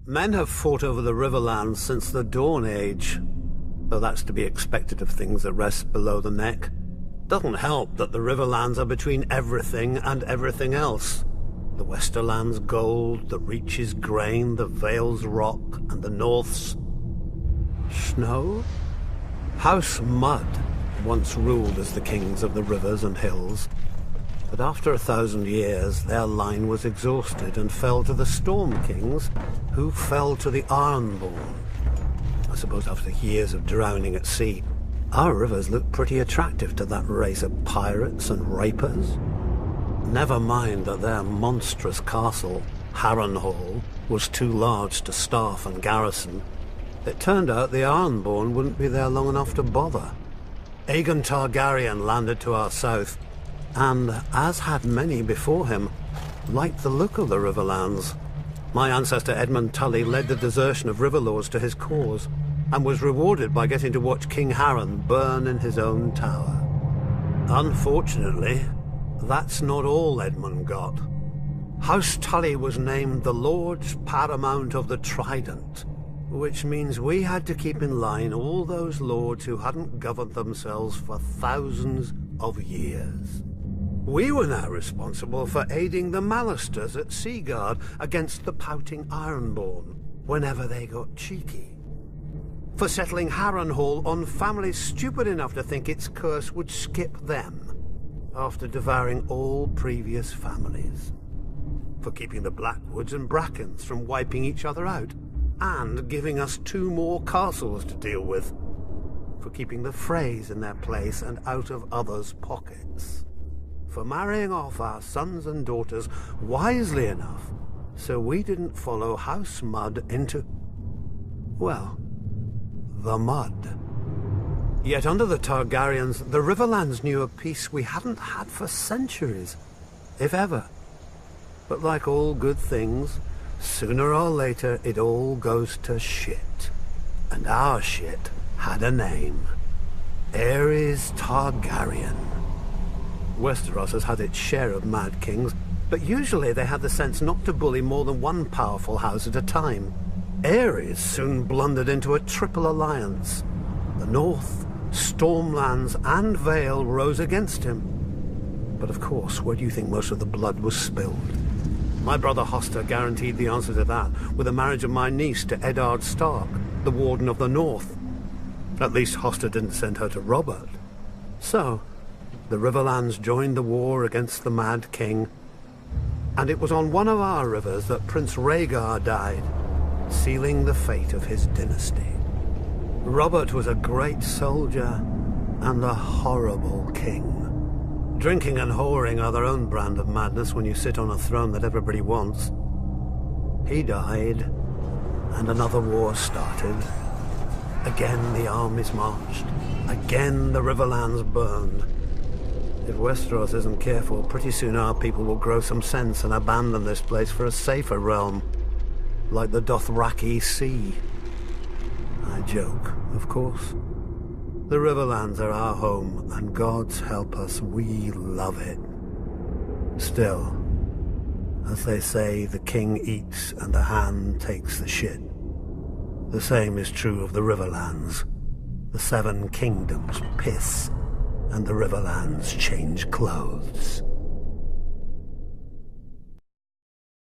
Men have fought over the Riverlands since the Dawn Age, though that's to be expected of things that rest below the neck. Doesn't help that the Riverlands are between everything and everything else. The Westerland's gold, the Reach's grain, the Vale's rock, and the North's snow? House Mud once ruled as the kings of the rivers and hills, but after 1,000 years their line was exhausted and fell to the Storm Kings, who fell to the Ironborn. I suppose after years of drowning at sea, our rivers look pretty attractive to that race of pirates and rapers. Never mind that their monstrous castle, Harrenhal, was too large to staff and garrison. It turned out the Ironborn wouldn't be there long enough to bother. Aegon Targaryen landed to our south, and, as had many before him, liked the look of the Riverlands. My ancestor Edmund Tully led the desertion of Riverlords to his cause, and was rewarded by getting to watch King Harren burn in his own tower. Unfortunately, that's not all Edmund got. House Tully was named the Lords Paramount of the Trident, which means we had to keep in line all those lords who hadn't governed themselves for thousands of years. We were now responsible for aiding the Malisters at Seaguard against the pouting Ironborn whenever they got cheeky. For settling Harrenhal on families stupid enough to think its curse would skip them after devouring all previous families. For keeping the Blackwoods and Brackens from wiping each other out and giving us 2 more castles to deal with. For keeping the Freys in their place and out of others' pockets. For marrying off our sons and daughters wisely enough so we didn't follow House Mud into, well, the mud. Yet under the Targaryens, the Riverlands knew a peace we hadn't had for centuries, if ever. But like all good things, sooner or later it all goes to shit. And our shit had a name. Aerys Targaryen. Westeros has had its share of Mad Kings, but usually they had the sense not to bully more than one powerful house at a time. Aerys soon blundered into a triple alliance. The North, Stormlands, and Vale rose against him. But of course, where do you think most of the blood was spilled? My brother Hoster guaranteed the answer to that with the marriage of my niece to Eddard Stark, the Warden of the North. At least Hoster didn't send her to Robert. So, the Riverlands joined the war against the Mad King, and it was on one of our rivers that Prince Rhaegar died, sealing the fate of his dynasty. Robert was a great soldier and a horrible king. Drinking and whoring are their own brand of madness when you sit on a throne that everybody wants. He died, and another war started. Again the armies marched. Again the Riverlands burned. If Westeros isn't careful, pretty soon our people will grow some sense and abandon this place for a safer realm, like the Dothraki Sea. I joke, of course. The Riverlands are our home, and God's help us, we love it. Still, as they say, the king eats and the hand takes the shit. The same is true of the Riverlands. The 7 kingdoms piss, and the Riverlands change clothes.